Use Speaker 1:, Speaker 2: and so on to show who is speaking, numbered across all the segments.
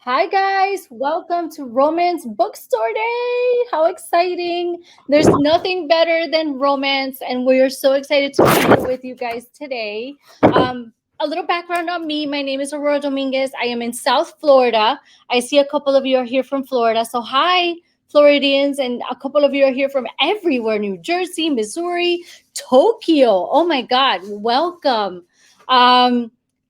Speaker 1: Hi guys, welcome to Romance Bookstore Day. How exciting. There's nothing better than romance and we're so excited to be here with you guys today. A little background on me. My name is Aurora Dominguez. I am in South Florida. I see a couple of you are here from Florida. So hi Floridians, and a couple of you are here from everywhere, New Jersey, Missouri, Tokyo. Oh my God, welcome.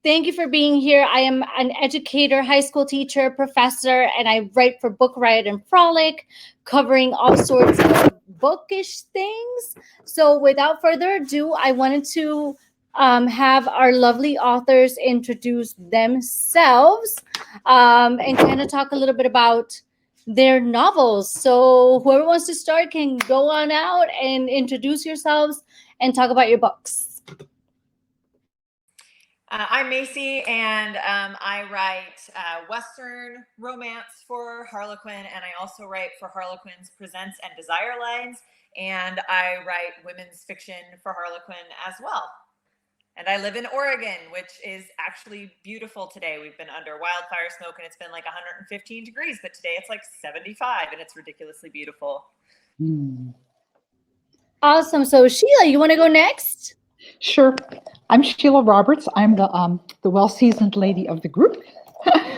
Speaker 1: Thank you for being here. I am an educator, high school teacher, professor, and I write for Book Riot and Frolic, covering all sorts of bookish things. So without further ado, I wanted to have our lovely authors introduce themselves and kind of talk a little bit about their novels. So whoever wants to start can go on out and introduce yourselves and talk about your books.
Speaker 2: I'm Maisey, and I write Western romance for Harlequin, and I also write for Harlequin's Presents and Desire lines, and I write women's fiction for Harlequin as well. And I live in Oregon, which is actually beautiful today. We've been under wildfire smoke, and it's been like 115 degrees, but today it's like 75, and it's ridiculously beautiful.
Speaker 1: Awesome. So Sheila, you want to go next?
Speaker 3: Sure. I'm Sheila Roberts. I'm the well-seasoned lady of the group.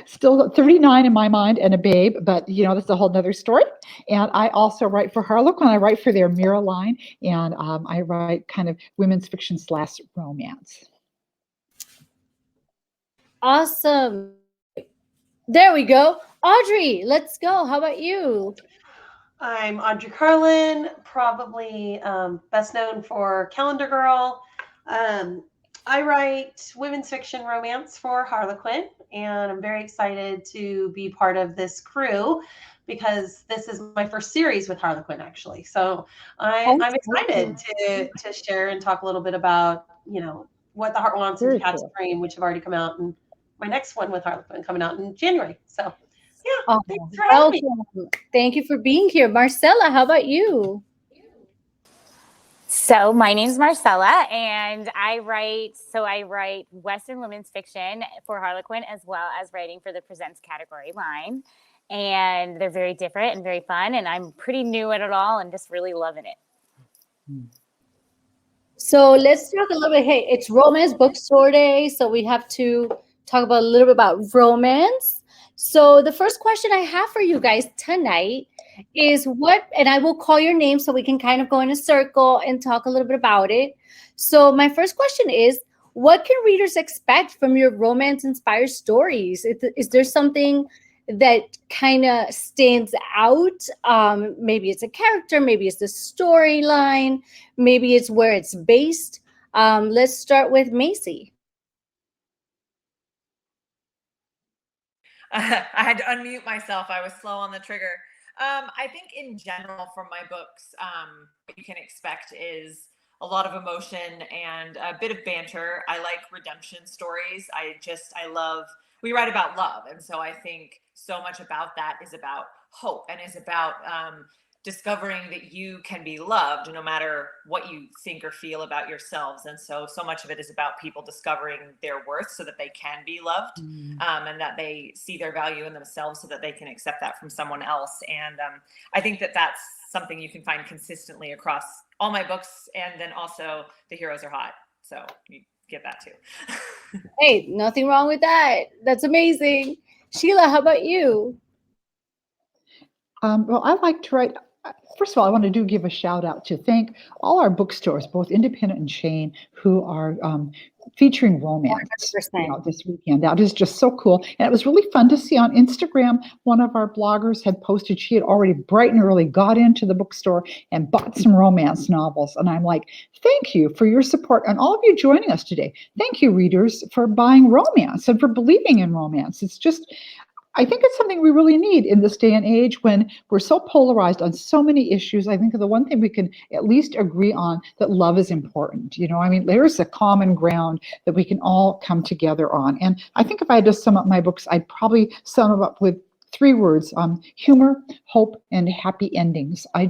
Speaker 3: Still 39 in my mind and a babe, but that's a whole nother story. And I also write for Harlequin. I write for their Mira line, and I write kind of women's fiction / romance.
Speaker 1: Awesome. There we go. Audrey, let's go. How about you?
Speaker 4: I'm Audrey Carlan, probably best known for Calendar Girl. I write women's fiction romance for Harlequin, and I'm very excited to be part of this crew because this is my first series with Harlequin, actually. So I'm excited to share and talk a little bit about, What the Heart Wants and Cat's Dream, which have already come out, and my next one with Harlequin coming out in January. So yeah, thanks for having me.
Speaker 1: Thank you for being here. Marcella, how about you?
Speaker 5: So my name's Marcella, and I write Western women's fiction for Harlequin, as well as writing for the Presents category line. And they're very different and very fun, and I'm pretty new at it all and just really loving it.
Speaker 1: So let's talk a little bit. Hey, it's Romance Bookstore Day, so we have to talk about a little bit about romance. So the first question I have for you guys tonight is and I will call your name so we can kind of go in a circle and talk a little bit about it. So my first question is, what can readers expect from your romance-inspired stories? Is there something that kind of stands out? Maybe it's a character, maybe it's the storyline, maybe it's where it's based. Let's start with Maisey.
Speaker 2: I had to unmute myself. I was slow on the trigger. I think in general from my books, what you can expect is a lot of emotion and a bit of banter. I like redemption stories. We write about love. And so I think so much about that is about hope and is about discovering that you can be loved no matter what you think or feel about yourselves. And so much of it is about people discovering their worth so that they can be loved, and that they see their value in themselves so that they can accept that from someone else. And I think that that's something you can find consistently across all my books. And then also the heroes are hot. So you get that too.
Speaker 1: Hey, nothing wrong with that. That's amazing. Sheila, how about you?
Speaker 3: Well, I like to write. First of all, I want to give a shout out to thank all our bookstores, both independent and chain, who are featuring romance this weekend. That is just so cool. And it was really fun to see on Instagram, one of our bloggers had posted, she had already bright and early got into the bookstore and bought some romance novels. And I'm like, thank you for your support and all of you joining us today. Thank you, readers, for buying romance and for believing in romance. It's just, I think it's something we really need in this day and age when we're so polarized on so many issues. I think the one thing we can at least agree on, that love is important. There's a common ground that we can all come together on. And I think if I had to sum up my books, I'd probably sum them up with 3 words, humor, hope, and happy endings. I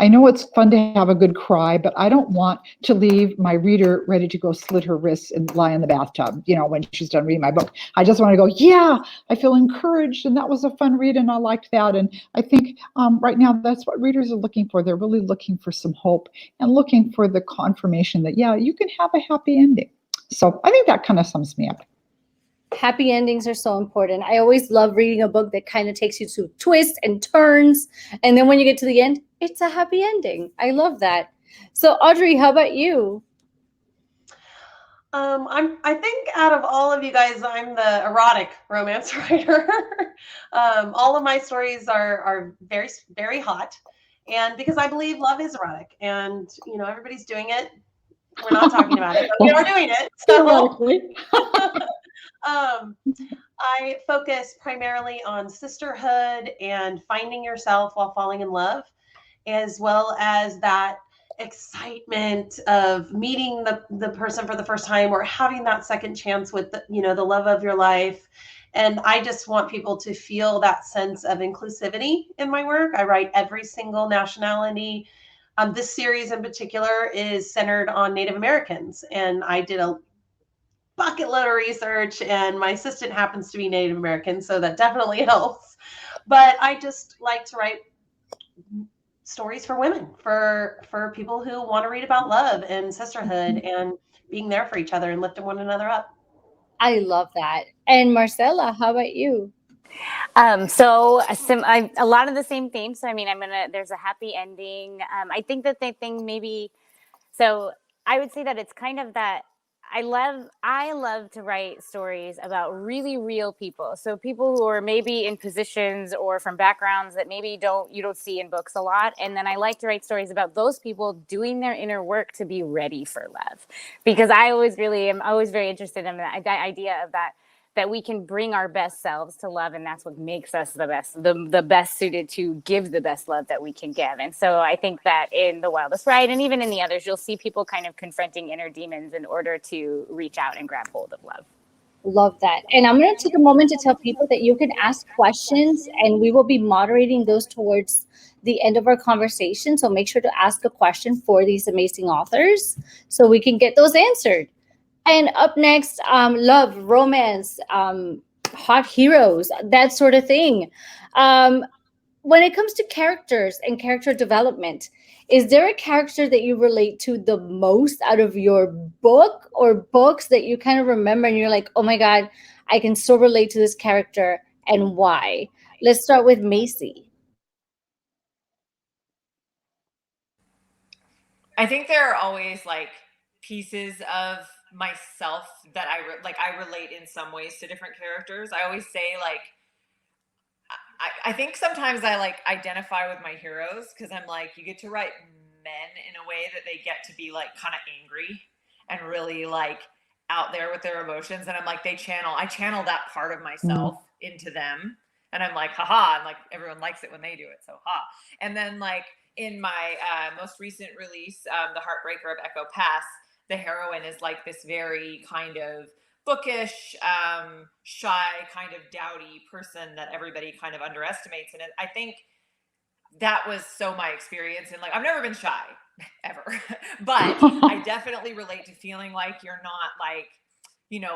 Speaker 3: know it's fun to have a good cry, but I don't want to leave my reader ready to go slit her wrists and lie in the bathtub, when she's done reading my book. I just want to go, yeah, I feel encouraged, and that was a fun read, and I liked that. And I think right now that's what readers are looking for. They're really looking for some hope and looking for the confirmation that, yeah, you can have a happy ending. So I think that kind of sums me up.
Speaker 1: Happy endings are so important. I always love reading a book that kind of takes you to twists and turns. And then when you get to the end, it's a happy ending. I love that. So Audrey, how about you?
Speaker 4: I think out of all of you guys, I'm the erotic romance writer. All of my stories are very, very hot. And because I believe love is erotic, and everybody's doing it. We're not talking about it, but we are doing it. So I focus primarily on sisterhood and finding yourself while falling in love, as well as that excitement of meeting the person for the first time, or having that second chance with the love of your life. And I just want people to feel that sense of inclusivity in my work. I write every single nationality. This series in particular is centered on Native Americans, and I did a bucket load of research, and my assistant happens to be Native American, so that definitely helps. But I just like to write stories for women, for people who want to read about love and sisterhood and being there for each other and lifting one another up.
Speaker 1: I love that. And Marcella, how about you?
Speaker 5: A lot of the same themes. So, there's a happy ending. I think that I would say that it's kind of that I love to write stories about really real people. So people who are maybe in positions or from backgrounds that maybe you don't see in books a lot. And then I like to write stories about those people doing their inner work to be ready for love, because I always am very interested in that idea of that we can bring our best selves to love, and that's what makes us the best suited to give the best love that we can give. And so I think that in The Wildest Ride, and even in the others, you'll see people kind of confronting inner demons in order to reach out and grab hold of love.
Speaker 1: Love that. And I'm going to take a moment to tell people that you can ask questions, and we will be moderating those towards the end of our conversation. So make sure to ask a question for these amazing authors so we can get those answered. And up next, love, romance, hot heroes, that sort of thing. When it comes to characters and character development, is there a character that you relate to the most out of your book or books that you kind of remember and you're like, oh my God, I can so relate to this character, and why? Let's start with Maisey.
Speaker 2: I think there are always pieces of myself that I relate in some ways to different characters. I always say I think sometimes I identify with my heroes, because I'm you get to write men in a way that they get to be kind of angry and really out there with their emotions, and I'm I channel that part of myself into them, and I'm haha, and everyone likes it when they do it, so ha. And then in my most recent release, The Heartbreaker of Echo Pass, the heroine is this very kind of bookish, shy, kind of dowdy person that everybody kind of underestimates. And I think that was so my experience. And I've never been shy ever, but I definitely relate to feeling like you're not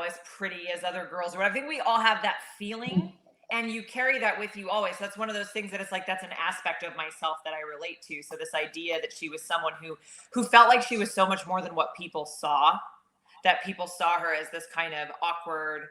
Speaker 2: as pretty as other girls, or I think we all have that feeling, and you carry that with you always. So that's one of those things that it's that's an aspect of myself that I relate to. So this idea that she was someone who felt like she was so much more than what people saw, that people saw her as this kind of awkward,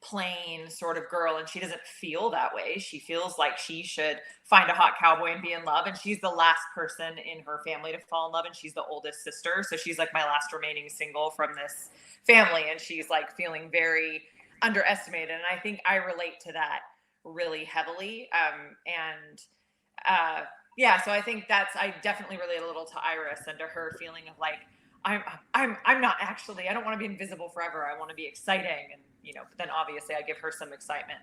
Speaker 2: plain sort of girl, and she doesn't feel that way. She feels like she should find a hot cowboy and be in love, and she's the last person in her family to fall in love, and she's the oldest sister, so she's my last remaining single from this family, and she's feeling very underestimated. And I think I relate to that really heavily. So I think I definitely relate a little to Iris and to her feeling of I'm not actually, I don't want to be invisible forever. I want to be exciting. And, but then obviously I give her some excitement.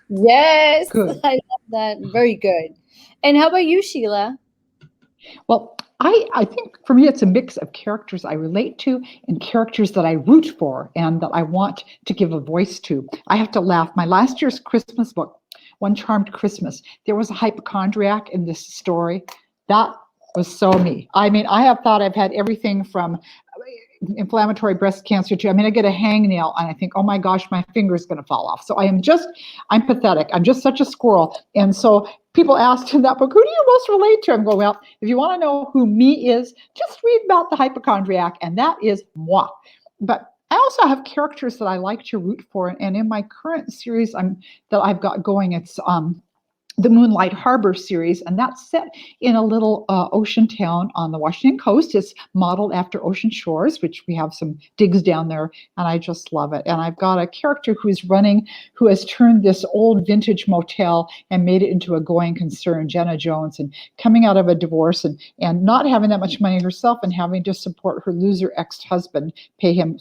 Speaker 1: Yes.
Speaker 3: Good.
Speaker 1: I love that. Very good. And how about you, Sheila?
Speaker 3: Well, I think for me, it's a mix of characters I relate to and characters that I root for and that I want to give a voice to. I have to laugh. My last year's Christmas book, One Charmed Christmas, there was a hypochondriac in this story. That was so me. I mean, I have thought I've had everything from inflammatory breast cancer to, I mean, I get a hangnail and I think, oh my gosh, my finger is going to fall off. So I'm pathetic. I'm just such a squirrel. And so people asked in that book, who do you most relate to? I'm going, well, if you want to know who me is, just read about the hypochondriac, and that is moi. But I also have characters that I like to root for. And in my current series that I've got going, it's the Moonlight Harbor series, and that's set in a little ocean town on the Washington coast. It's modeled after Ocean Shores, which we have some digs down there, and I just love it. And I've got a character who has turned this old vintage motel and made it into a going concern, Jenna Jones, and coming out of a divorce and not having that much money herself and having to support her loser ex-husband, pay him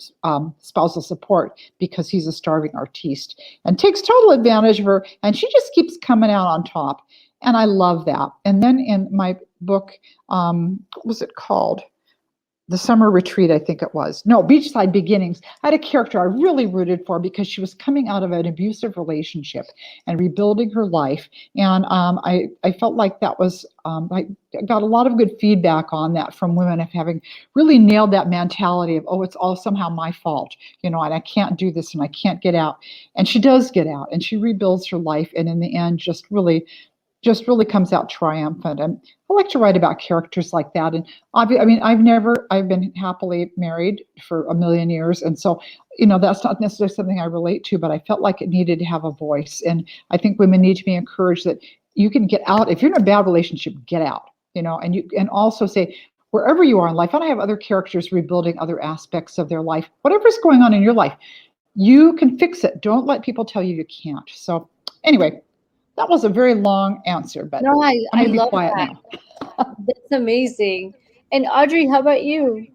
Speaker 3: spousal support because he's a starving artiste, and takes total advantage of her, and she just keeps coming out on top. And I love that. And then in my book, what was it called? The Summer Retreat, I think it was. No, Beachside Beginnings. I had a character I really rooted for because she was coming out of an abusive relationship and rebuilding her life. And I felt like that was, I got a lot of good feedback on that from women of having really nailed that mentality of, oh, it's all somehow my fault, and I can't do this and I can't get out. And she does get out and she rebuilds her life. And in the end, just really comes out triumphant. And I like to write about characters like that. And I've been happily married for a million years. And so, that's not necessarily something I relate to, but I felt like it needed to have a voice. And I think women need to be encouraged that you can get out. If you're in a bad relationship, get out, and you can also say, wherever you are in life, and I have other characters rebuilding other aspects of their life, whatever's going on in your life, you can fix it. Don't let people tell you can't. So anyway, that was a very long answer, but
Speaker 1: no,
Speaker 3: I'm going to be
Speaker 1: love
Speaker 3: quiet
Speaker 1: that.
Speaker 3: now.
Speaker 1: That's amazing. And Audrey, how about you?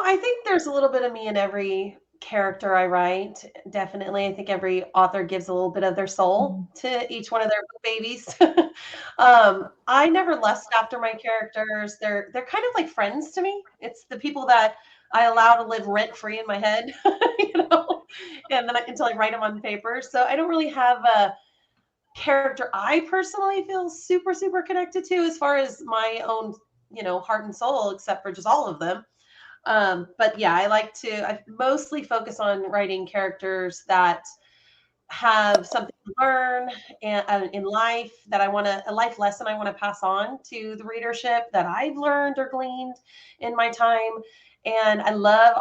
Speaker 4: I think there's a little bit of me in every character I write. Definitely. I think every author gives a little bit of their soul to each one of their book babies. I never lust after my characters. They're kind of like friends to me. It's the people that I allow to live rent free in my head, and then until I write them on paper. So I don't really have a character I personally feel super, super connected to as far as my own, heart and soul, except for just all of them. But yeah, I mostly focus on writing characters that have something to learn in life, that a life lesson I want to pass on to the readership that I've learned or gleaned in my time. And I love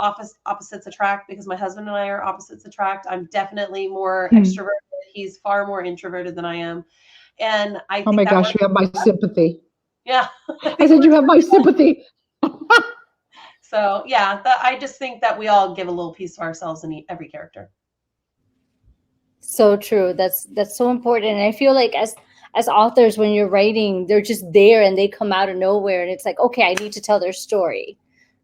Speaker 4: opposites attract because my husband and I are opposites attract. I'm definitely more extroverted. He's far more introverted than I am. And I think
Speaker 3: oh my gosh, you have my sympathy.
Speaker 4: Yeah.
Speaker 3: I said, you have my sympathy.
Speaker 4: So yeah, I just think that we all give a little piece of ourselves in every character.
Speaker 1: So true. That's so important. And I feel like as authors, when you're writing, they're just there and they come out of nowhere, and it's like, okay, I need to tell their story.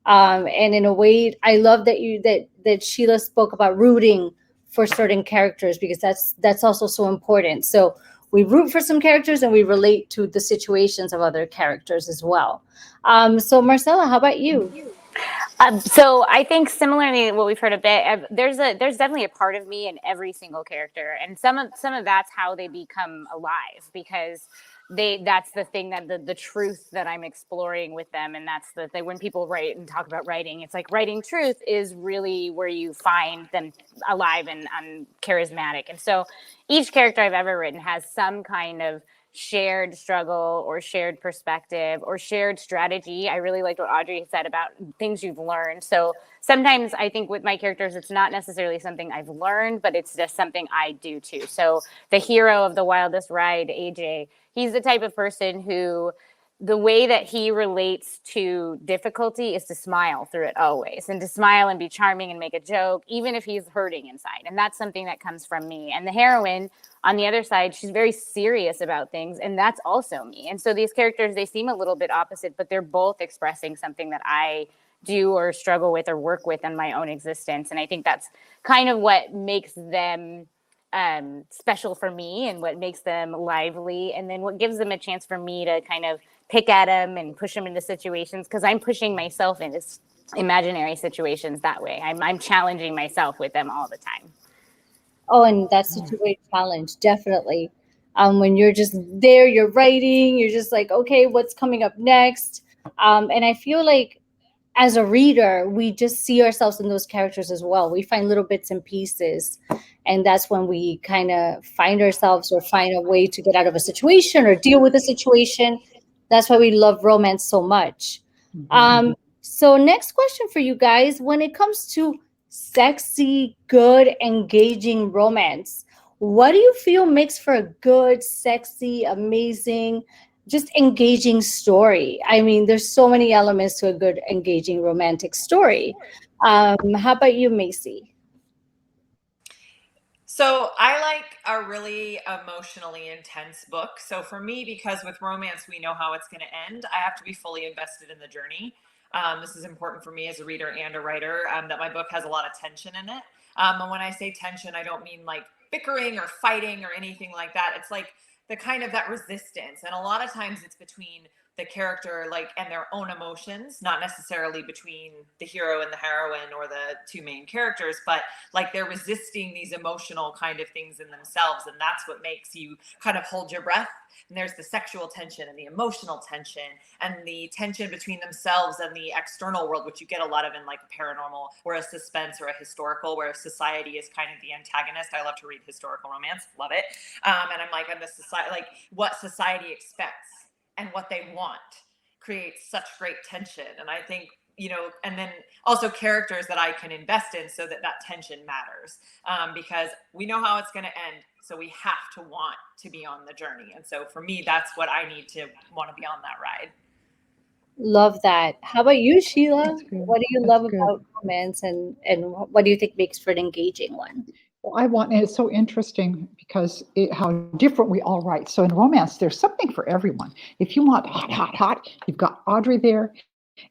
Speaker 1: And in a way, I love that Sheila spoke about rooting for certain characters, because that's also so important. So we root for some characters and we relate to the situations of other characters as well. So Marcella, how about you?
Speaker 5: So I think similarly to what we've heard a bit, there's definitely a part of me in every single character, and some of that's how they become alive, because that's the thing, that the truth that I'm exploring with them. And that's the thing when people write and talk about writing, it's like writing truth is really where you find them alive and charismatic. And so each character I've ever written has some kind of shared struggle or shared perspective or shared strategy. I really liked what Audrey said about things you've learned. So sometimes I think with my characters, it's not necessarily something I've learned, but it's just something I do too. So the hero of The Wildest Ride, AJ, he's the type of person who the way that he relates to difficulty is to smile through it always, and to smile and be charming and make a joke, even if he's hurting inside. And that's something that comes from me. And the heroine, on the other side, she's very serious about things, and that's also me. And so these characters, they seem a little bit opposite, but they're both expressing something that I do or struggle with or work with in my own existence. And I think that's kind of what makes them special for me and what makes them lively, and then what gives them a chance for me to kind of pick at them and push them into situations, because I'm pushing myself into imaginary situations that way. I'm challenging myself with them all the time.
Speaker 1: Oh, and that's such a great challenge, definitely. When you're just there, you're writing, you're just like, okay, what's coming up next? And I feel like as a reader, we just see ourselves in those characters as well. We find little bits and pieces, and that's when we kind of find ourselves or find a way to get out of a situation or deal with a situation. That's why we love romance so much. So next question for you guys, when it comes to sexy, good, engaging romance, what do you feel makes for a good, sexy, amazing, just engaging story? I mean, there's so many elements to a good, engaging romantic story. How about you, Maisey?
Speaker 2: So I like a really emotionally intense book. So for me, because with romance, we know how it's going to end, I have to be fully invested in the journey. This is important for me as a reader and a writer, that my book has a lot of tension in it. And when I say tension, I don't mean like bickering or fighting or anything like that. It's like the kind of that resistance. And a lot of times it's between the character and their own emotions, not necessarily between the hero and the heroine or the two main characters, but like they're resisting these emotional kind of things in themselves. And that's what makes you kind of hold your breath. And there's the sexual tension and the emotional tension and the tension between themselves and the external world, which you get a lot of in like a paranormal or a suspense or a historical, where society is kind of the antagonist. I love to read historical romance, love it. And I'm the society, like what society expects and what they want creates such great tension. And I think, and then also characters that I can invest in so that tension matters, because we know how it's going to end. So we have to want to be on the journey. And so for me, that's what I need to want to be on that ride.
Speaker 1: Love that. How about you, Sheila? What do you love about romance, and what do you think makes for an engaging one?
Speaker 3: Well, and it's so interesting because how different we all write. So in romance, there's something for everyone. If you want hot, hot, hot, you've got Audrey there.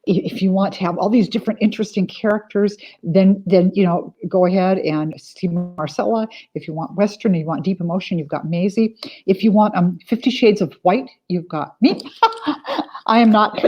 Speaker 3: If you want to have all these different interesting characters, then go ahead and see Marcella. If you want Western, you want deep emotion, you've got Maisey. If you want 50 Shades of White, you've got me. I am not.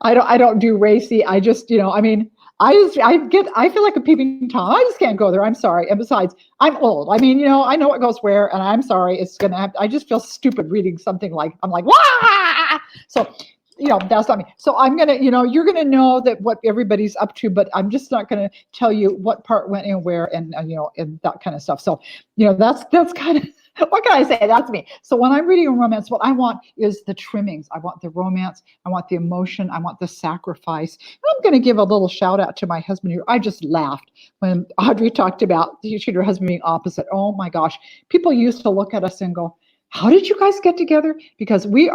Speaker 3: I don't do racy. I just I feel like a peeping Tom. I just can't go there. I'm sorry. And besides, I'm old. I know what goes where, and I'm sorry. It's gonna have. I just feel stupid reading something I'm like, wah! So. That's not me. So I'm going to, you're going to know that what everybody's up to, but I'm just not going to tell you what part went in where and that kind of stuff. So, that's kind of, what can I say? That's me. So when I'm reading a romance, what I want is the trimmings. I want the romance. I want the emotion. I want the sacrifice. And I'm going to give a little shout out to my husband here. I just laughed when Audrey talked about she and her husband being opposite. Oh my gosh. People used to look at us and go, how did you guys get together? Because he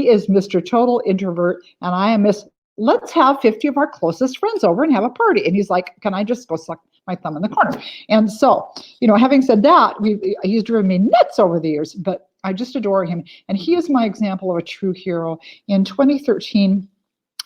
Speaker 3: is Mr. Total Introvert and I am Miss, let's have 50 of our closest friends over and have a party. And he's like, can I just go suck my thumb in the corner? And so, having said that, he's driven me nuts over the years, but I just adore him. And he is my example of a true hero. In 2013,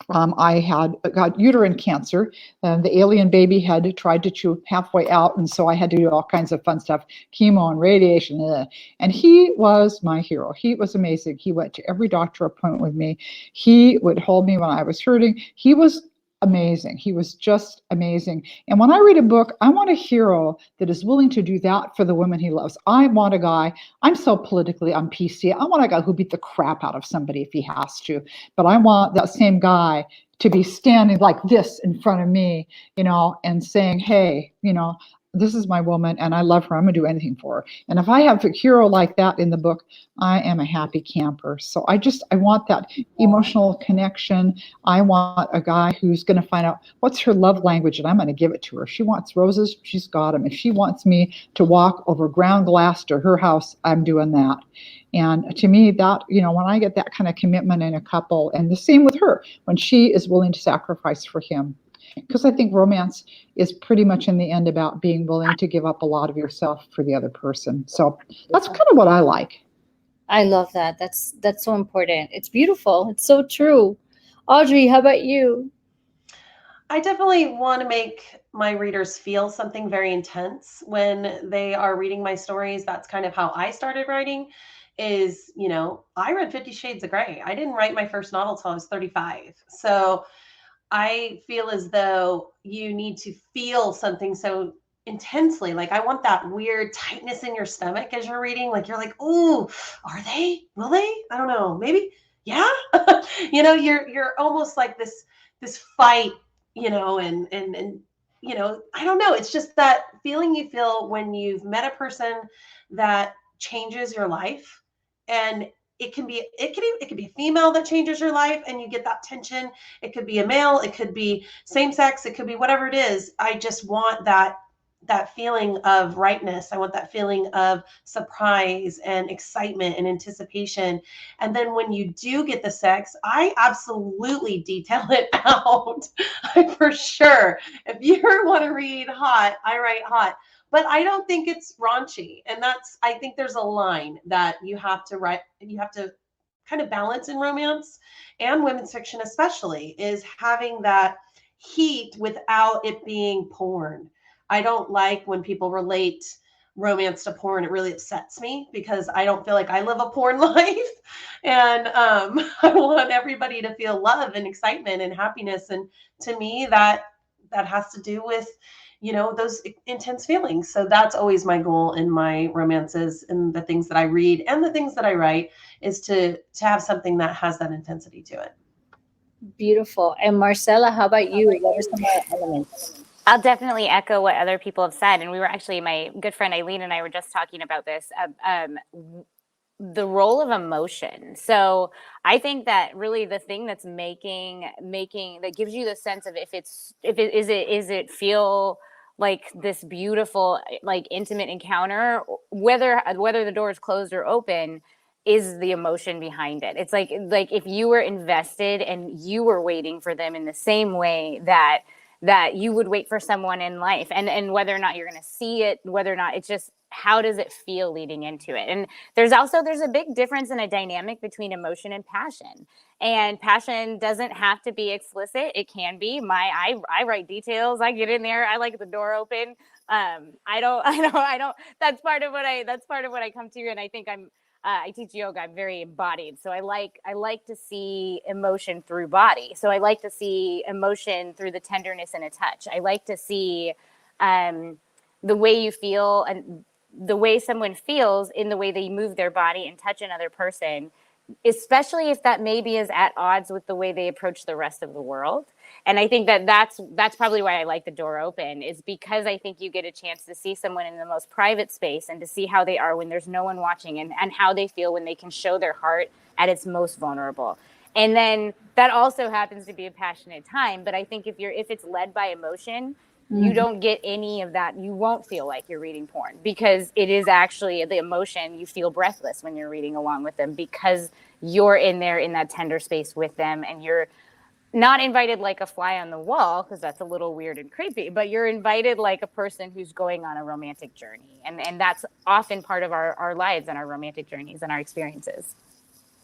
Speaker 3: I got uterine cancer. The alien baby had tried to chew halfway out, and so I had to do all kinds of fun stuff, chemo and radiation. And he was my hero. He was amazing. He went to every doctor appointment with me. He would hold me when I was hurting. He was amazing. He was just amazing. And when I read a book, I want a hero that is willing to do that for the women he loves. I want a guy, I'm so politically on PC, I want a guy who beat the crap out of somebody if he has to. But I want that same guy to be standing like this in front of me, and saying, hey, this is my woman and I love her. I'm going to do anything for her. And if I have a hero like that in the book, I am a happy camper. So I want that emotional connection. I want a guy who's going to find out what's her love language and I'm going to give it to her. If she wants roses, she's got them. If she wants me to walk over ground glass to her house, I'm doing that. And to me, that, when I get that kind of commitment in a couple, and the same with her, when she is willing to sacrifice for him, because I think romance is pretty much in the end about being willing to give up a lot of yourself for the other person. So that's kind of what I like.
Speaker 1: I love that. That's so important. It's beautiful. It's so true. Audrey, how about you?
Speaker 4: I definitely want to make my readers feel something very intense when they are reading my stories. That's kind of how I started writing is, I read 50 Shades of Grey. I didn't write my first novel till I was 35. So I feel as though you need to feel something so intensely. Like I want that weird tightness in your stomach as you're reading. Like you're like, ooh, are they? Will they? I don't know. Maybe. Yeah. You're almost like this fight, and I don't know. It's just that feeling you feel when you've met a person that changes your life. And it could be a female that changes your life and you get that tension. It could be a male, it could be same sex, it could be whatever it is. I just want that feeling of rightness. I want that feeling of surprise and excitement and anticipation. And then when you do get the sex, I absolutely detail it out. For sure. If you want to read hot, I write hot. But I don't think it's raunchy. And I think there's a line that you have to write, you have to kind of balance in romance and women's fiction, especially, is having that heat without it being porn. I don't like when people relate romance to porn. It really upsets me because I don't feel like I live a porn life. And I want everybody to feel love and excitement and happiness. And to me, that has to do with those intense feelings. So that's always my goal in my romances and the things that I read and the things that I write is to have something that has that intensity to it.
Speaker 1: Beautiful. And Marcella, how about you? What are some of the elements?
Speaker 5: I'll definitely echo what other people have said. And we were actually, my good friend Eileen and I were just talking about this, the role of emotion. So I think that really the thing that's making that gives you the sense of is it feel like this beautiful, like intimate encounter, whether the door is closed or open, is the emotion behind it. It's like if you were invested and you were waiting for them in the same way that you would wait for someone in life, and whether or not you're going to see it, whether or not it's just, how does it feel leading into it? And there's a big difference in a dynamic between emotion and passion. And passion doesn't have to be explicit. It can be. I write details. I get in there. I like the door open. I don't. That's part of what I come to. And I think I teach yoga. I'm very embodied. So I like to see emotion through body. So I like to see emotion through the tenderness in a touch. I like to see the way you feel and the way someone feels in the way they move their body and touch another person, especially if that maybe is at odds with the way they approach the rest of the world. And I think that's probably why I like the door open, is because I think you get a chance to see someone in the most private space and to see how they are when there's no one watching, and how they feel when they can show their heart at its most vulnerable. And then that also happens to be a passionate time. But I think if it's led by emotion, you don't get any of that. You won't feel like you're reading porn, because it is actually the emotion. You feel breathless when you're reading along with them, because you're in there in that tender space with them, and you're not invited like a fly on the wall, because that's a little weird and creepy, but you're invited like a person who's going on a romantic journey. And that's often part of our lives and our romantic journeys and our experiences.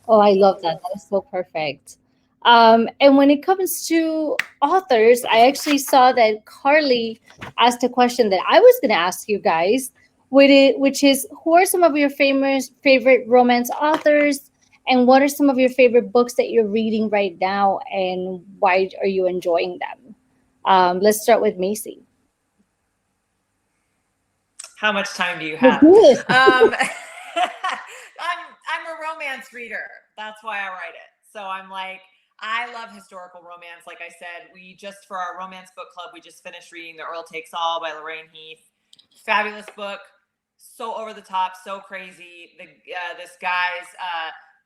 Speaker 1: Oh, I love that. That is so perfect. And when it comes to authors, I actually saw that Carly asked a question that I was going to ask you guys, which is, who are some of your favorite romance authors, and what are some of your favorite books that you're reading right now, and why are you enjoying them? Let's start with Maisey.
Speaker 2: How much time do you have? I'm a romance reader. That's why I write it. So I'm like, I love historical romance. Like I said, for our romance book club, we just finished reading The Earl Takes All by Lorraine Heath. Fabulous book. So over the top, so crazy. This guy's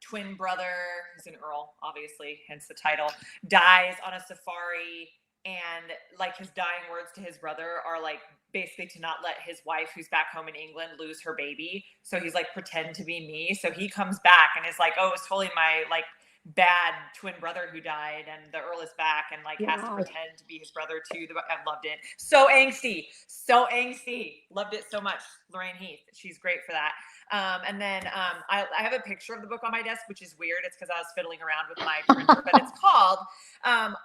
Speaker 2: twin brother, who's an Earl, obviously, hence the title, dies on a safari. And like his dying words to his brother are like basically to not let his wife, who's back home in England, lose her baby. So he's like, pretend to be me. So he comes back and is like, oh, it was totally my like bad twin brother who died, and the Earl is back and like has to pretend to be his brother too. I loved it. So angsty. Loved it so much. Lorraine Heath, she's great for that. And then I have a picture of the book on my desk, which is weird. It's because I was fiddling around with my printer, but it's called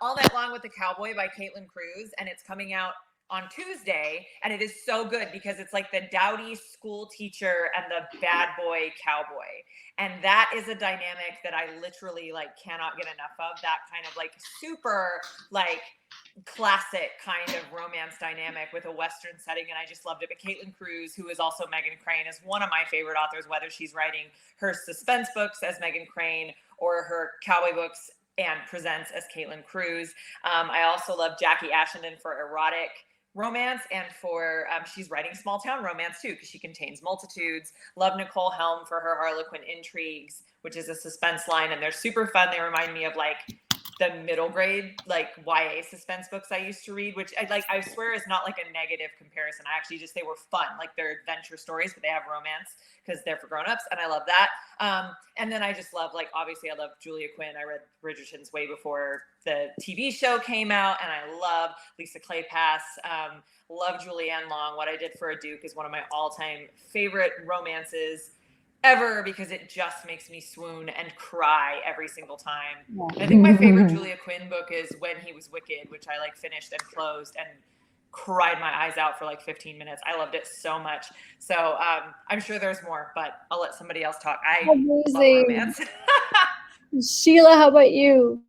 Speaker 2: All Night Long with the Cowboy by Caitlin Cruz, and it's coming out on Tuesday, and it is so good because it's like the dowdy school teacher and the bad boy cowboy, and that is a dynamic that I literally like cannot get enough of. That kind of like super like classic kind of romance dynamic with a Western setting, and I just loved it. But Caitlin Cruz, who is also Megan Crane, is one of my favorite authors, whether she's writing her suspense books as Megan Crane or her cowboy books and presents as Caitlin Cruz. I also love Jackie Ashenden for erotic romance, and for she's writing small town romance too, because she contains multitudes. Love Nicole Helm for her Harlequin Intrigues, which is a suspense line, and they're super fun. They remind me of like the middle grade like YA suspense books I used to read, which I swear is not like a negative comparison. I actually just, they were fun, like they're adventure stories, but they have romance because they're for grown-ups, and I love that. And then I just love, like, obviously I love Julia Quinn. I read Bridgerton's way before the TV show came out, and I love Lisa Kleypas. Love Julianne Long. What I Did for a Duke is one of my all-time favorite romances ever, because it just makes me swoon and cry every single time. Yeah. I think my favorite Julia Quinn book is When He Was Wicked, which I like finished and closed and cried my eyes out for like 15 minutes. I loved it so much. So I'm sure there's more, but I'll let somebody else talk. I love romance.
Speaker 1: Sheila, how about you?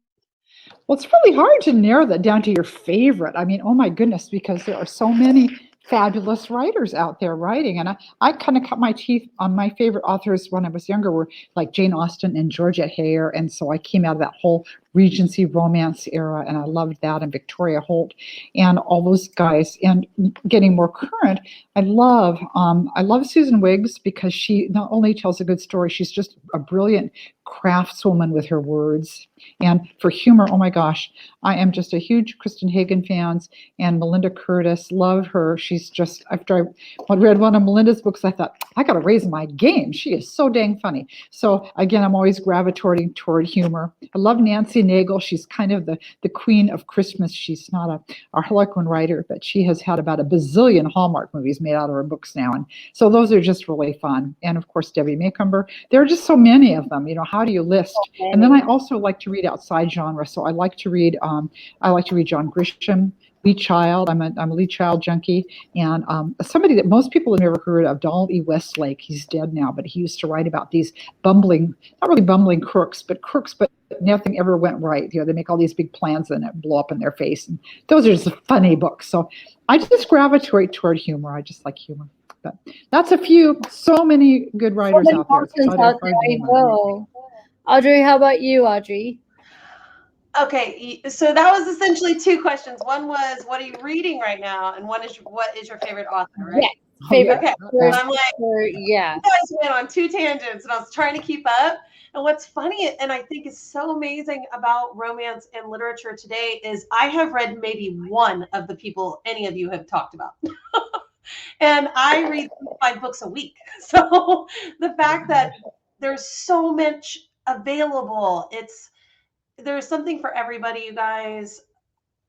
Speaker 3: Well, it's really hard to narrow that down to your favorite. I mean, oh my goodness, because there are so many fabulous writers out there writing. And I kind of cut my teeth on my favorite authors when I was younger were like Jane Austen and Georgette Heyer. And so I came out of that whole Regency romance era, and I loved that, and Victoria Holt and all those guys. And getting more current, I love Susan Wiggs, because she not only tells a good story, she's just a brilliant craftswoman with her words. And for humor, oh my gosh, I am just a huge Kristen Hagen fan, and Melinda Curtis, love her. She's just, after I read one of Melinda's books, I thought, I got to raise my game. She is so dang funny. So again, I'm always gravitating toward humor. I love Nancy Nagel. She's kind of the queen of Christmas. She's not a Harlequin writer, but she has had about a bazillion Hallmark movies made out of her books now. And so those are just really fun. And of course, Debbie Maycomber. There are just so many of them. You know, how do you list? Okay. And then I also like to read outside genre. So I like to read John Grisham, Lee Child. I'm a Lee Child junkie, and somebody that most people have never heard of, Donald E. Westlake. He's dead now, but he used to write about these bumbling, not really bumbling crooks, but nothing ever went right. You know, they make all these big plans and it blow up in their face. And those are just funny books. So I just gravitate toward humor. I just like humor. But that's a few. So many good writers out there.
Speaker 1: I know. Audrey, how about you, Audrey?
Speaker 4: Okay, so that was essentially two questions. One was, what are you reading right now? And one is, what is your favorite author, right?
Speaker 1: Yes, favorite.
Speaker 4: Okay,
Speaker 1: and
Speaker 4: I'm like,
Speaker 1: yeah.
Speaker 4: You guys went on two tangents, and I was trying to keep up. And what's funny, and I think is so amazing about romance and literature today, is I have read maybe one of the people any of you have talked about. And I read 5 books a week. So the fact that there's so much available, there's something for everybody, you guys.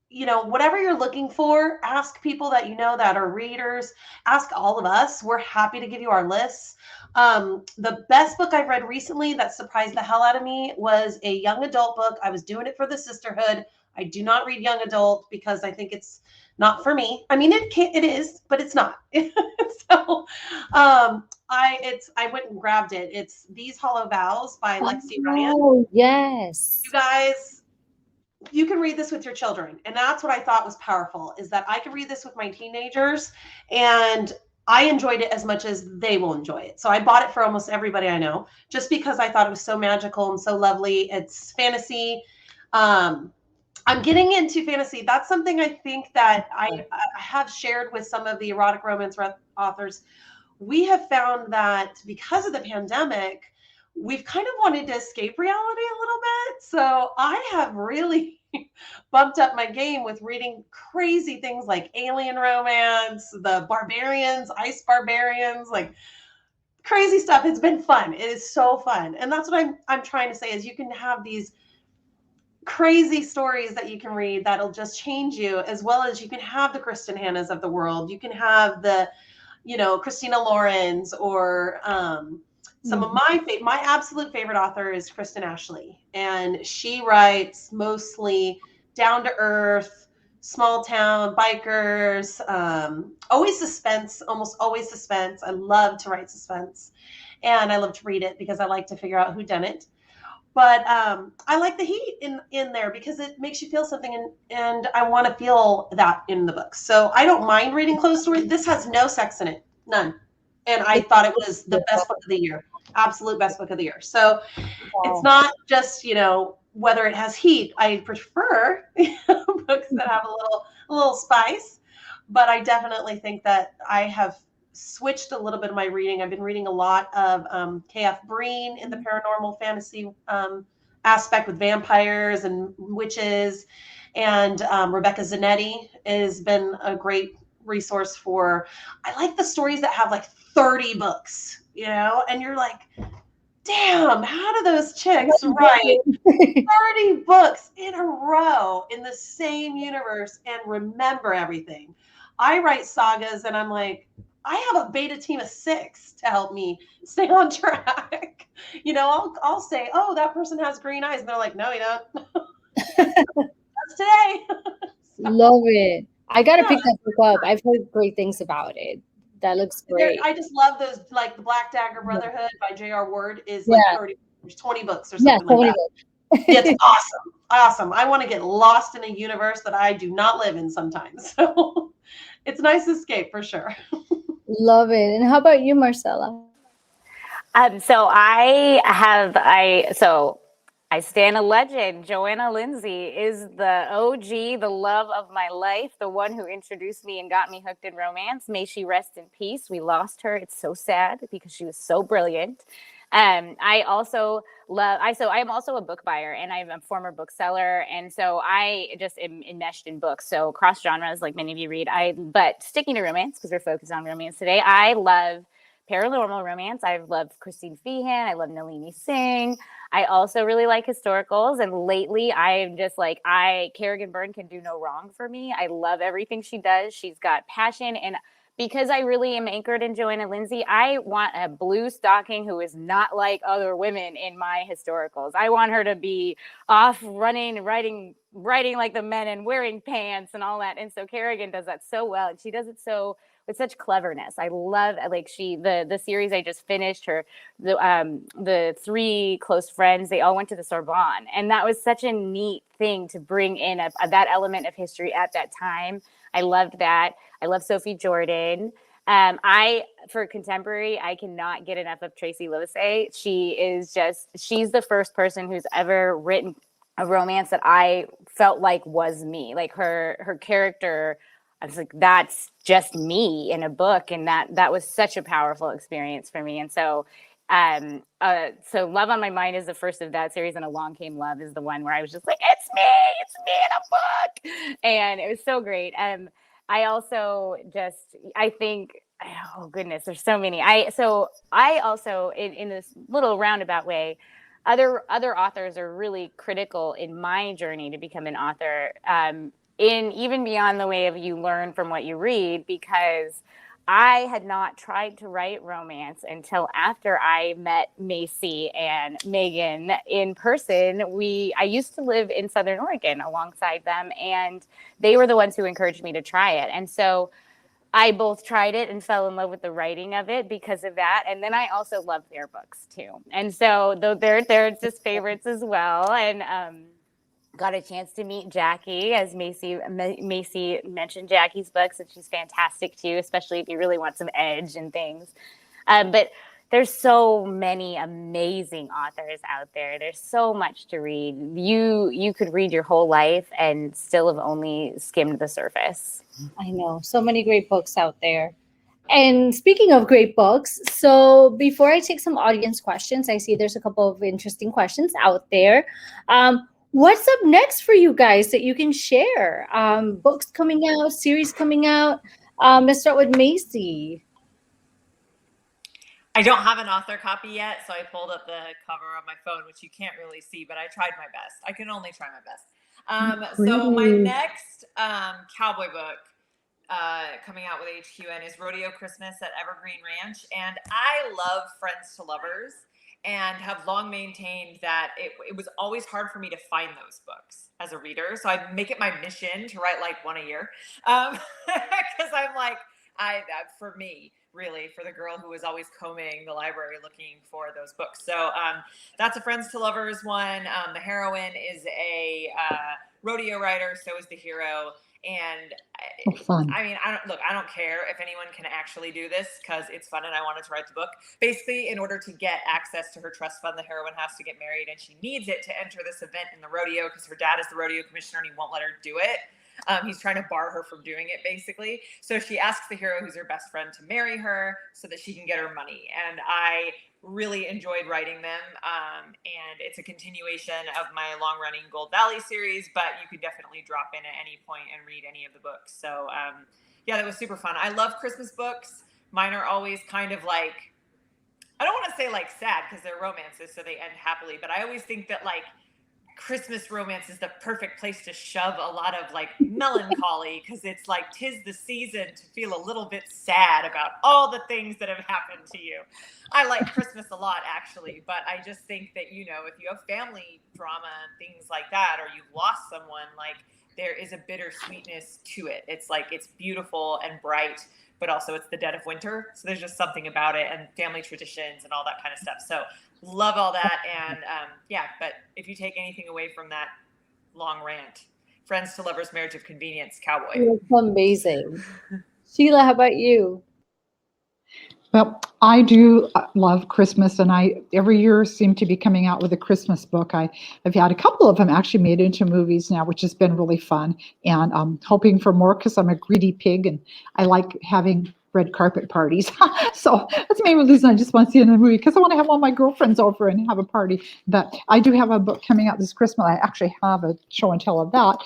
Speaker 4: You know, whatever you're looking for, ask people that you know that are readers. Ask all of us. We're happy to give you our lists. The best book I've read recently that surprised the hell out of me was a young adult book. I was doing it for the sisterhood. I do not read young adult because I think it's not for me. I mean, it is, but it's not. So I went and grabbed it. It's These Hollow Vows by Lexi Ryan.
Speaker 1: Oh, yes.
Speaker 4: You guys, you can read this with your children. And that's what I thought was powerful, is that I could read this with my teenagers, and I enjoyed it as much as they will enjoy it. So I bought it for almost everybody I know, just because I thought it was so magical and so lovely. It's fantasy. I'm getting into fantasy. That's something I think that I have shared with some of the erotic romance authors. We have found that because of the pandemic, we've kind of wanted to escape reality a little bit. So I have really bumped up my game with reading crazy things like alien romance, the barbarians, ice barbarians, like crazy stuff. It's been fun. It is so fun. And that's what I'm trying to say is you can have these crazy stories that you can read that'll just change you, as well as you can have the Kristen Hannas of the world. You can have the, Christina Lorenz, or some of my absolute favorite author is Kristen Ashley, and she writes mostly down to earth, small town bikers, always suspense, almost always suspense. I love to write suspense, and I love to read it because I like to figure out who done it. But I like the heat in there because it makes you feel something, and I want to feel that in the book. So I don't mind reading close story. This has no sex in it, none. And I thought it was the best book of the year, absolute best book of the year. So it's not just, whether it has heat. I prefer books that have a little spice, but I definitely think that I have switched a little bit of my reading. I've been reading a lot of K.F. Breene in the paranormal fantasy aspect with vampires and witches, and Rebecca Zanetti has been a great resource for. I like the stories that have like 30 books, and you're like, damn, how do those chicks write 30 books in a row in the same universe and remember everything? I write sagas and I'm like, I have a beta team of 6 to help me stay on track. I'll say, oh, that person has green eyes. And they're like, no, you don't. That's today.
Speaker 1: Love it. I got to pick that book up. I've heard great things about it. That looks great.
Speaker 4: I just love those, like the Black Dagger Brotherhood by J.R. Ward is like 30, there's 20 books or something like that. It's awesome. Awesome. I want to get lost in a universe that I do not live in sometimes. So it's a nice escape for sure.
Speaker 1: Love it. And how about you, Marcella?
Speaker 5: So I stand a legend. Joanna Lindsay is the OG, the love of my life, the one who introduced me and got me hooked in romance. May she rest in peace. We lost her. It's so sad because she was so brilliant. I also I am also a book buyer, and I'm a former bookseller, and so I just am enmeshed in books. So cross genres, like many of you read. But sticking to romance because we're focused on romance today. I love paranormal romance. I love Christine Feehan. I love Nalini Singh. I also really like historicals, and lately I'm just like, Kerrigan Byrne can do no wrong for me. I love everything she does. She's got passion, and because I really am anchored in Joanna Lindsay, I want a blue stocking who is not like other women in my historicals. I want her to be off running, writing like the men and wearing pants and all that. And so Kerrigan does that so well, and she does it so with such cleverness. I love the series I just finished. The 3 close friends, they all went to the Sorbonne, and that was such a neat thing to bring in that element of history at that time. I loved that. I love Sophie Jordan. For contemporary, I cannot get enough of Tracy Losay. She's the first person who's ever written a romance that I felt like was me. Like her character, I was like, that's just me in a book. And that was such a powerful experience for me. And so, so Love on My Mind is the first of that series, and Along Came Love is the one where I was just like, it's me in a book. And it was so great. I also I think, oh goodness, there's so many. I also, in this little roundabout way, other authors are really critical in my journey to become an author, in even beyond the way of you learn from what you read, because I had not tried to write romance until after I met Maisey and Megan in person. I used to live in Southern Oregon alongside them, and they were the ones who encouraged me to try it. And so I both tried it and fell in love with the writing of it because of that. And then I also love their books too. And so they're just favorites as well. And got a chance to meet Jackie, as Maisey mentioned Jackie's books, and she's fantastic too, especially if you really want some edge and things. But there's so many amazing authors out there. There's so much to read. You could read your whole life and still have only skimmed the surface.
Speaker 1: I know, so many great books out there. And speaking of great books, so before I take some audience questions, I see there's a couple of interesting questions out there. What's up next for you guys that you can share? Books coming out, series coming out. Let's start with Maisey.
Speaker 2: I don't have an author copy yet, so I pulled up the cover on my phone, which you can't really see, but I tried my best. I can only try my best. So my next cowboy book coming out with HQN is Rodeo Christmas at Evergreen Ranch. And I love Friends to Lovers and have long maintained that it was always hard for me to find those books as a reader. So I make it my mission to write like one a year. Because I'm like, for me, really, for the girl who was always combing the library looking for those books. So that's a Friends to Lovers one. The heroine is a rodeo rider, so is the hero. And
Speaker 3: fun.
Speaker 2: I mean, I don't care if anyone can actually do this because it's fun and I wanted to write the book. Basically, in order to get access to her trust fund, the heroine has to get married and she needs it to enter this event in the rodeo because her dad is the rodeo commissioner and he won't let her do it. He's trying to bar her from doing it, basically. So she asks the hero, who's her best friend, to marry her so that she can get her money. And I really enjoyed writing them. And it's a continuation of my long-running Gold Valley series, but you could definitely drop in at any point and read any of the books. So, yeah, that was super fun. I love Christmas books. Mine are always kind of like, I don't want to say like sad because they're romances, so they end happily, but I always think that like Christmas romance is the perfect place to shove a lot of like melancholy because it's like 'tis the season to feel a little bit sad about all the things that have happened to you. I like Christmas a lot, actually, but I just think that, you know, if you have family drama and things like that, or you've lost someone, like there is a bittersweetness to it. It's like, it's beautiful and bright, but also it's the dead of winter. So there's just something about it and family traditions and all that kind of stuff. So love all that. And yeah, but if you take anything away from that long rant, Friends to Lovers, Marriage of Convenience, Cowboy.
Speaker 1: It's amazing. Sheila, how about you?
Speaker 3: Well, I do love Christmas, and I every year seem to be coming out with a Christmas book. I've had a couple of them actually made into movies now, which has been really fun. And I'm hoping for more because I'm a greedy pig, and I like having red carpet parties. So that's maybe the reason I just want to see it in a movie because I want to have all my girlfriends over and have a party. But I do have a book coming out this Christmas. I actually have a show and tell of that.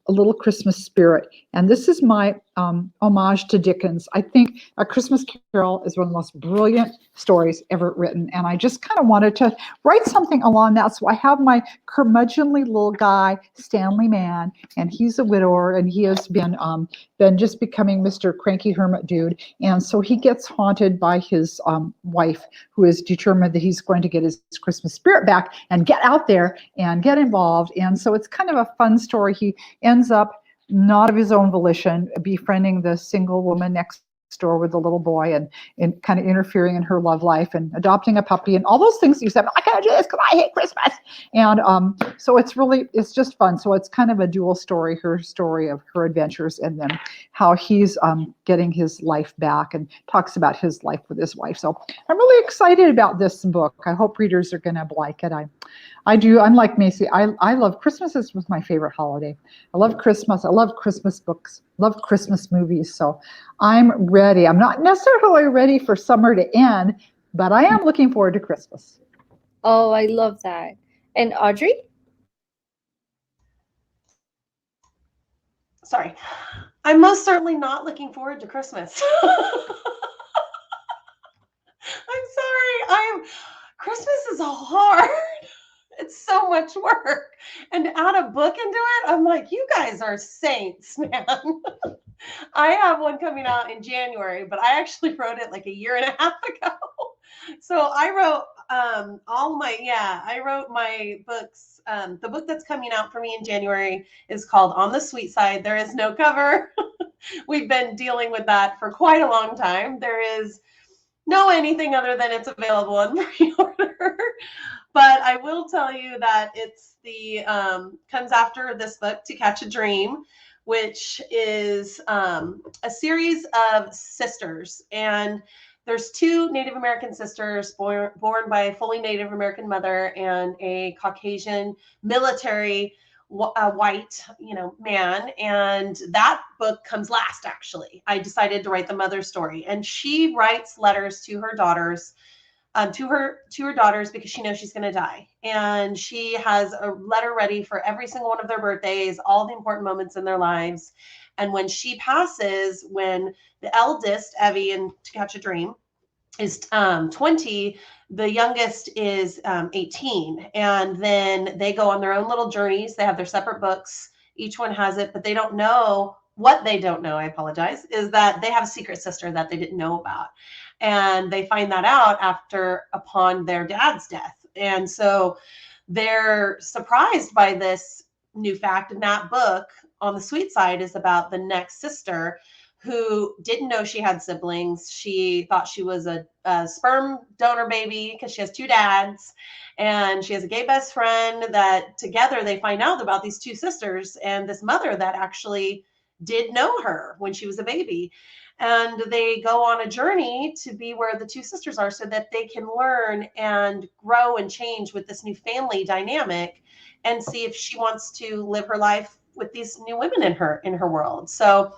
Speaker 3: A Little Christmas Spirit. And this is my homage to Dickens. I think A Christmas Carol is one of the most brilliant stories ever written. And I just kind of wanted to write something along that. So I have my curmudgeonly little guy, Stanley Mann, and he's a widower, and he has been just becoming Mr. Cranky Hermit Dude. And so he gets haunted by his wife, who is determined that he's going to get his Christmas spirit back and get out there and get involved. And so it's kind of a fun story. He ends up, not of his own volition, befriending the single woman next door with the little boy and kind of interfering in her love life and adopting a puppy and all those things you said, I can't do this because I hate Christmas. And so it's just fun. So it's kind of a dual story, her story of her adventures and then how he's getting his life back and talks about his life with his wife. So I'm really excited about this book. I hope readers are going to like it. I do. I'm like Maisey. I love Christmas. This was my favorite holiday. I love Christmas. I love Christmas books. Love Christmas movies. So I'm ready. I'm not necessarily ready for summer to end, but I am looking forward to Christmas.
Speaker 1: Oh, I love that. And Audrey?
Speaker 4: Sorry. I'm most certainly not looking forward to Christmas. I'm sorry. Christmas is hard. It's so much work. And to add a book into it, I'm like, you guys are saints, man. I have one coming out in January, but I actually wrote it like a year and a half ago. So I wrote I wrote my books. The book that's coming out for me in January is called On the Sweet Side. There is no cover. We've been dealing with that for quite a long time. There is no anything other than it's available in pre-order. But I will tell you that it's comes after this book, To Catch a Dream, which is a series of sisters. And there's two Native American sisters born by a fully Native American mother and a Caucasian military white, man. And that book comes last, actually. I decided to write the mother's story. And she writes letters to her daughters, to her daughters, because she knows she's going to die. And she has a letter ready for every single one of their birthdays, all the important moments in their lives. And when she passes, when the eldest, Evie in To Catch a Dream, is 20. The youngest is 18. And then they go on their own little journeys. They have their separate books. Each one has it, but they don't know what they don't know. I apologize, is that they have a secret sister that they didn't know about. And they find that out upon their dad's death. And so they're surprised by this new fact. And that book on the sweet side is about the next sister who didn't know she had siblings. She thought she was a sperm donor baby because she has two dads, and she has a gay best friend that together they find out about these two sisters and this mother that actually did know her when she was a baby. And they go on a journey to be where the two sisters are so that they can learn and grow and change with this new family dynamic and see if she wants to live her life with these new women in her world. So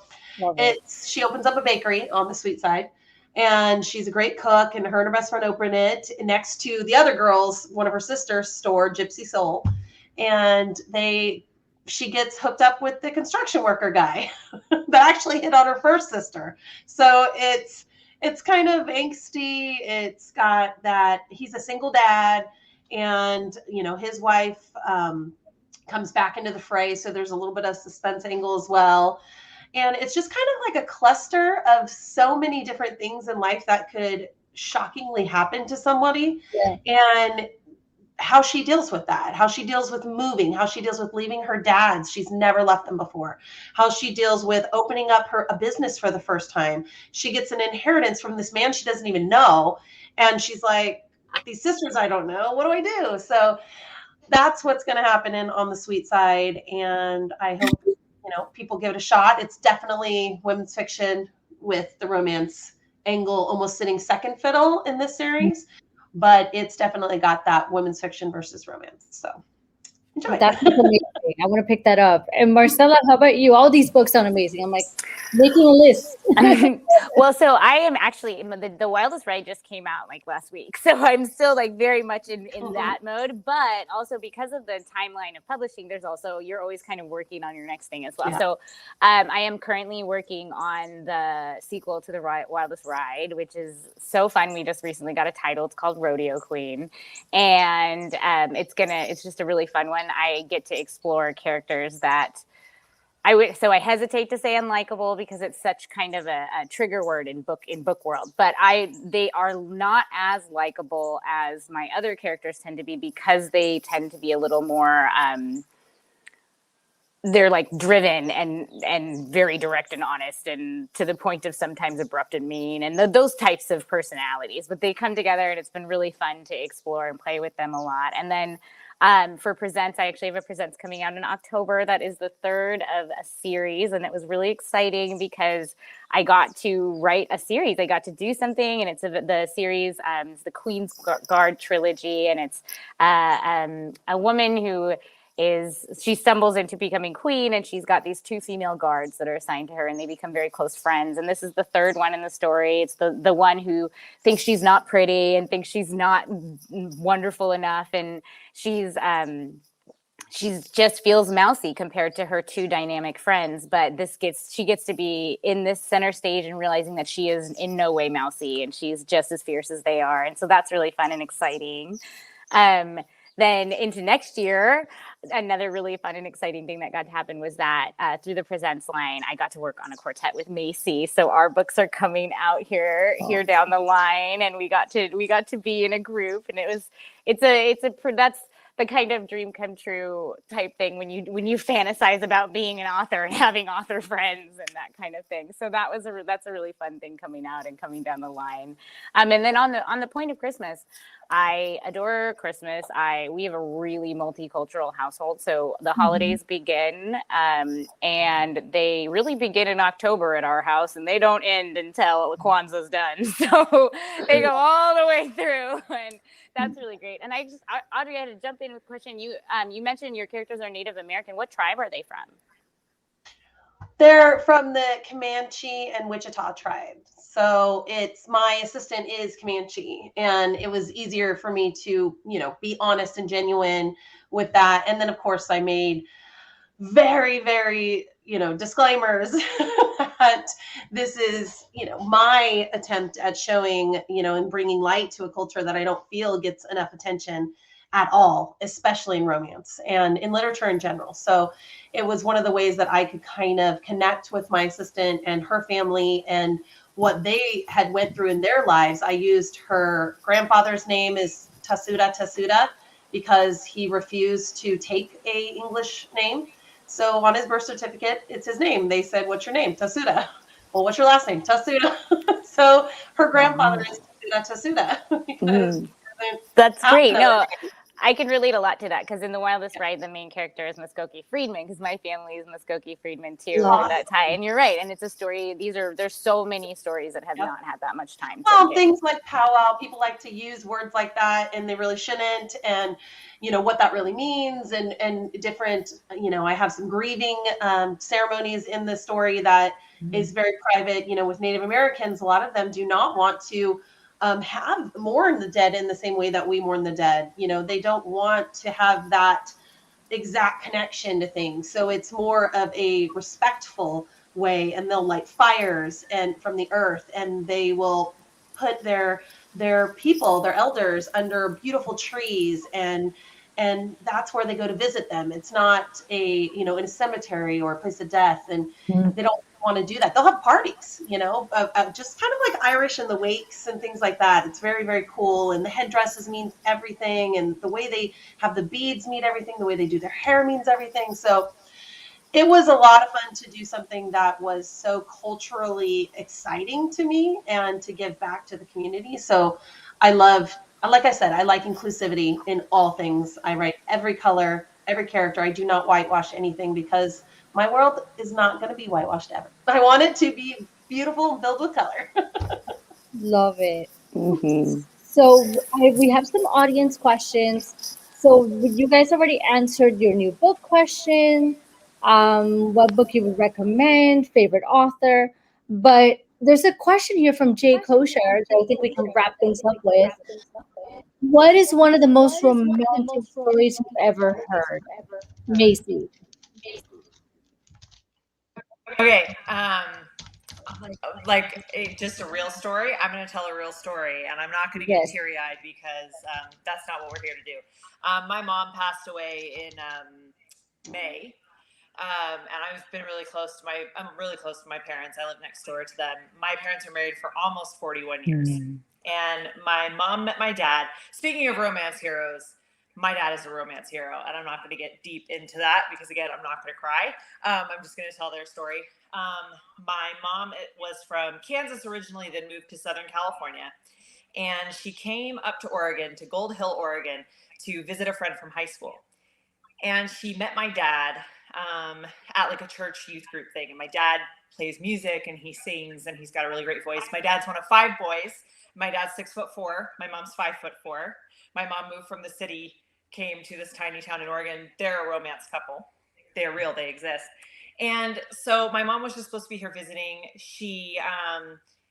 Speaker 4: she opens up a bakery on the sweet side, and she's a great cook, and her and her best friend open it next to the other girls, one of her sisters' store, Gypsy Soul. And she gets hooked up with the construction worker guy that actually hit on her first sister. So it's kind of angsty. It's got that he's a single dad, and his wife comes back into the fray. So there's a little bit of suspense angle as well. And it's just kind of like a cluster of so many different things in life that could shockingly happen to somebody. Yeah. And how she deals with that, how she deals with moving, how she deals with leaving her dad's. She's never left them before. How she deals with opening up a business for the first time. She gets an inheritance from this man she doesn't even know. And she's like, these sisters, I don't know. What do I do? So that's what's going to happen on the sweet side. And I hope people give it a shot. It's definitely women's fiction with the romance angle almost sitting second fiddle in this series, but it's definitely got that women's fiction versus romance. So enjoy.
Speaker 1: That's amazing. I want to pick that up. And Marcella, how about you? All these books sound amazing. I'm like making a list.
Speaker 5: Well, so I am actually the Wildest Ride just came out like last week, so I'm still like very much in that mode. But also because of the timeline of publishing, you're always kind of working on your next thing as well. Yeah. So I am currently working on the sequel to the Wildest Ride, which is so fun. We just recently got a title. It's called Rodeo Queen, and it's just a really fun one. I get to explore characters that so I hesitate to say unlikable because it's such kind of a trigger word in book world, but they are not as likable as my other characters tend to be because they tend to be a little more they're like driven and very direct and honest and to the point of sometimes abrupt and mean and those types of personalities, but they come together and it's been really fun to explore and play with them a lot. And then for Presents, I actually have a Presents coming out in October. That is the third of a series. And it was really exciting because I got to write a series. I got to do something. And it's the series, it's the Queen's Guard trilogy. And it's a woman who she stumbles into becoming queen, and she's got these two female guards that are assigned to her, and they become very close friends. And this is the third one in the story. It's the one who thinks she's not pretty and thinks she's not wonderful enough, and she just feels mousy compared to her two dynamic friends. But she gets to be in this center stage and realizing that she is in no way mousy, and she's just as fierce as they are. And so that's really fun and exciting. Then into next year, another really fun and exciting thing that got to happen was that through the Presents line, I got to work on a quartet with Maisey. So our books are coming out here down the line, and we got to be in a group, and that's the kind of dream come true type thing when you fantasize about being an author and having author friends and that kind of thing. So that's a really fun thing coming out and coming down the line. And then on the point of Christmas, I adore Christmas. We have a really multicultural household. So the holidays begin, and they really begin in October at our house, and they don't end until Kwanzaa's done. So they go all the way through, and that's really great. And Audrey, I had to jump in with a question. You mentioned your characters are Native American. What tribe are they from?
Speaker 4: They're from the Comanche and Wichita tribe. So my assistant is Comanche, and it was easier for me to, be honest and genuine with that. And then of course I made very, very disclaimers that this is, my attempt at showing, and bringing light to a culture that I don't feel gets enough attention at all, especially in romance and in literature in general. So it was one of the ways that I could kind of connect with my assistant and her family and what they had went through in their lives. I used her grandfather's name is Tasuda because he refused to take a English name. So on his birth certificate, it's his name. They said, "What's your name?" Tasuda. Well, what's your last name? Tasuda. So her grandfather is Tasuda because
Speaker 5: that's great. No, I can relate a lot to that because in The Wildest Ride, the main character is Muskoke Friedman because my family is Muskoke Friedman too.
Speaker 4: Awesome.
Speaker 5: In that tie, and you're right. And it's a story. There's so many stories that have not had that much time.
Speaker 4: Well, things like powwow, people like to use words like that, and they really shouldn't. And what that really means, and different. I have some grieving ceremonies in the story that is very private. With Native Americans, a lot of them do not want to mourn the dead in the same way that we mourn the dead. They don't want to have that exact connection to things. So it's more of a respectful way, and they'll light fires and from the earth, and they will put their people, their elders, under beautiful trees, and that's where they go to visit them. It's not in a cemetery or a place of death, and they don't want to do that. They'll have parties, just kind of like Irish and the wakes and things like that. It's very, very cool. And the headdresses mean everything. And the way they have the beads mean everything. The way they do their hair means everything. So it was a lot of fun to do something that was so culturally exciting to me and to give back to the community. So like I said, I like inclusivity in all things. I write every color, every character. I do not whitewash anything because my world is not going to be whitewashed ever. I want it to be beautiful and filled with color.
Speaker 1: Love it. So we have some audience questions. So you guys already answered your new book question. What book you would recommend, favorite author. But there's a question here from Jay Kosher that I think we can wrap things up with. What is one of the most romantic stories you've ever heard? Maisey.
Speaker 2: Okay. Just a real story. I'm going to tell a real story, and I'm not going to get teary-eyed because that's not what we're here to do. My mom passed away in May. And I've been really close to I'm really close to my parents. I live next door to them. My parents are married for almost 41 years. And my mom met my dad. Speaking of romance heroes, my dad is a romance hero, and I'm not going to get deep into that because, again, I'm not going to cry. I'm just going to tell their story. My mom was from Kansas originally, then moved to Southern California. And she came up to Oregon, to Gold Hill, Oregon, to visit a friend from high school. And she met my dad at like a church youth group thing. And my dad plays music and he sings and he's got a really great voice. My dad's one of 5 boys. My dad's 6'4". My mom's 5'4". My mom moved from the city, came to this tiny town in Oregon. They're a romance couple. They're real. They exist. And so my mom was just supposed to be here visiting. She,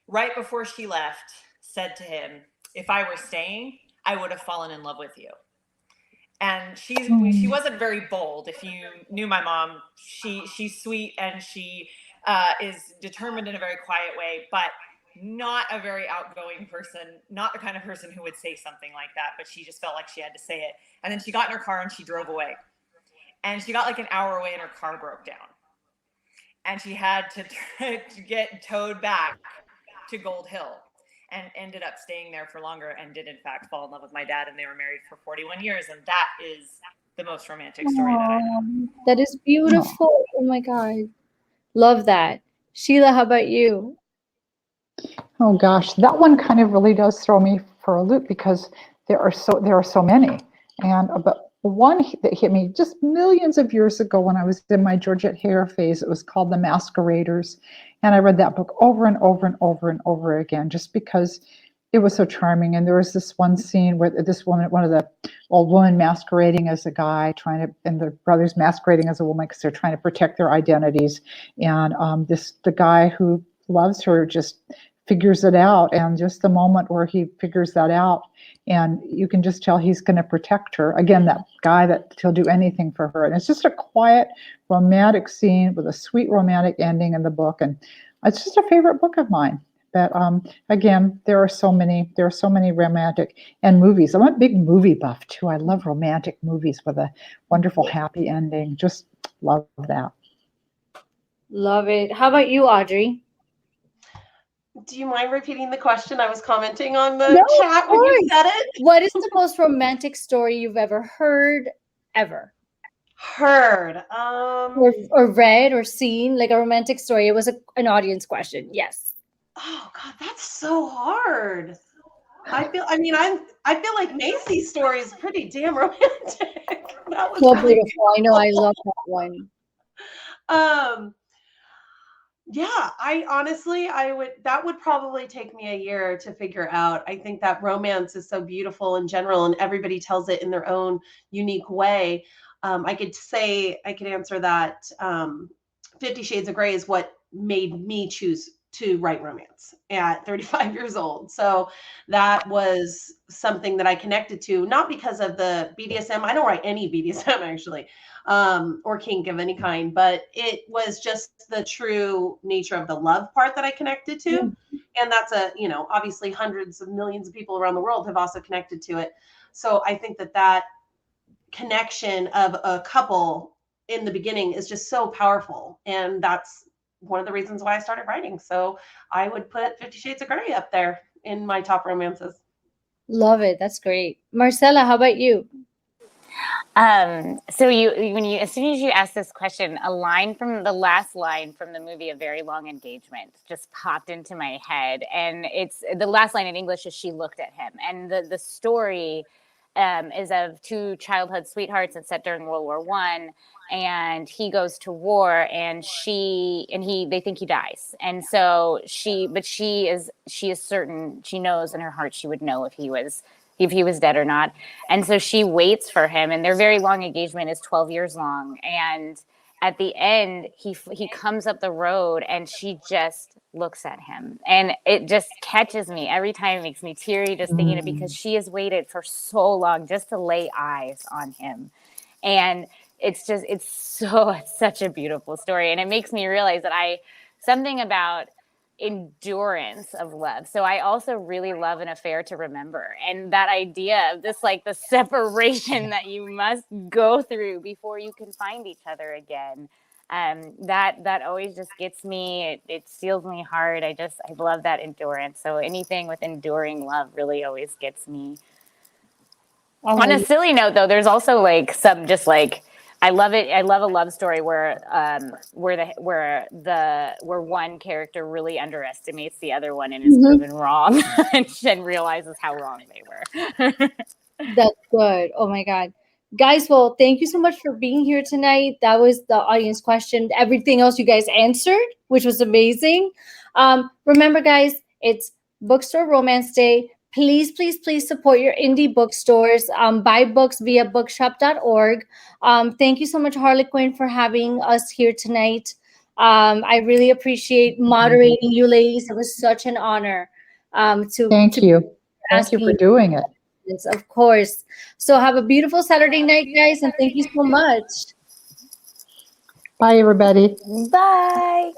Speaker 2: right before she left, said to him, "If I were staying, I would have fallen in love with you." And she wasn't very bold. If you knew my mom, she's sweet and she is determined in a very quiet way, but not a very outgoing person, not the kind of person who would say something like that, but she just felt like she had to say it. And then she got in her car and she drove away. And she got like an hour away and her car broke down. And she had to get towed back to Gold Hill and ended up staying there for longer and did in fact fall in love with my dad, and they were married for 41 years. And that is the most romantic story that I know.
Speaker 1: That is beautiful. Oh my God. Love that. Sheila, how about you?
Speaker 3: Oh gosh, that one kind of really does throw me for a loop because there are so many. And but one that hit me just millions of years ago when I was in my Georgette Hare phase, it was called The Masqueraders. And I read that book over and over and over and over again, just because it was so charming. And there was this one scene where this woman, one of the old women masquerading as a guy, and the brothers masquerading as a woman because they're trying to protect their identities. And the guy who loves her just figures it out, and just the moment where he figures that out, and you can just tell he's going to protect her. Again, that guy that he'll do anything for her. And it's just a quiet, romantic scene with a sweet romantic ending in the book. And it's just a favorite book of mine. But again, there are so many romantic and movies. I'm a big movie buff too. I love romantic movies with a wonderful happy ending. Just love that.
Speaker 1: Love it. How about you, Audrey?
Speaker 4: Do you mind repeating the question? I was commenting on the
Speaker 1: No,
Speaker 4: chat when you said it.
Speaker 1: What is the most romantic story you've ever heard, ever?
Speaker 4: Heard.
Speaker 1: Or read or seen, like a romantic story. It was an audience question. Yes.
Speaker 4: Oh God, that's so hard. I feel like Maisey's story is pretty damn romantic. That was
Speaker 1: So
Speaker 4: really
Speaker 1: beautiful. I know. I love that one.
Speaker 4: Yeah, that would probably take me a year to figure out. I think that romance is so beautiful in general, and everybody tells it in their own unique way. I could answer that. 50 Shades of Grey is what made me choose to write romance at 35 years old. So that was something that I connected to, not because of the BDSM. I don't write any BDSM actually, or kink of any kind, but it was just the true nature of the love part that I connected to. And that's obviously hundreds of millions of people around the world have also connected to it. So I think that connection of a couple in the beginning is just so powerful. And that's one of the reasons why I started writing. So I would put 50 Shades of Grey up there in my top romances.
Speaker 1: Love it. That's great. Marcella, how about you?
Speaker 5: So as soon as you asked this question, a line from the last line from the movie A Very Long Engagement just popped into my head. And it's the last line in English is "She looked at him." And the story is of two childhood sweethearts. It's set during World War I, and he goes to war, and they think he dies. And so she is certain, she knows in her heart she would know if he was dead or not. And so she waits for him, and their very long engagement is 12 years long. And at the end, he comes up the road, and she just looks at him, and it just catches me every time. It makes me teary just thinking it, because she has waited for so long just to lay eyes on him. And it's such a beautiful story. And it makes me realize that something about endurance of love. So I also really love An Affair to Remember, and that idea of this, like, the separation that you must go through before you can find each other again. That always just gets me. It steals me hard. I love that endurance. So anything with enduring love really always gets me. On a silly note, though, there's also like some just like, I love it. I love a love story where one character really underestimates the other one and is proven wrong and realizes how wrong they were.
Speaker 1: That's good. Oh my God. Guys, well, thank you so much for being here tonight. That was the audience question. Everything else you guys answered, which was amazing. Remember, guys, it's Bookstore Romance Day. Please, please, please support your indie bookstores. Buy books via bookshop.org. Thank you so much, Harlequin, for having us here tonight. I really appreciate moderating you ladies. It was such an honor.
Speaker 3: Thank you. Thank you for doing it.
Speaker 1: Yes, of course. So have a beautiful Saturday night, guys, and thank you so much.
Speaker 3: Bye, everybody.
Speaker 5: Bye.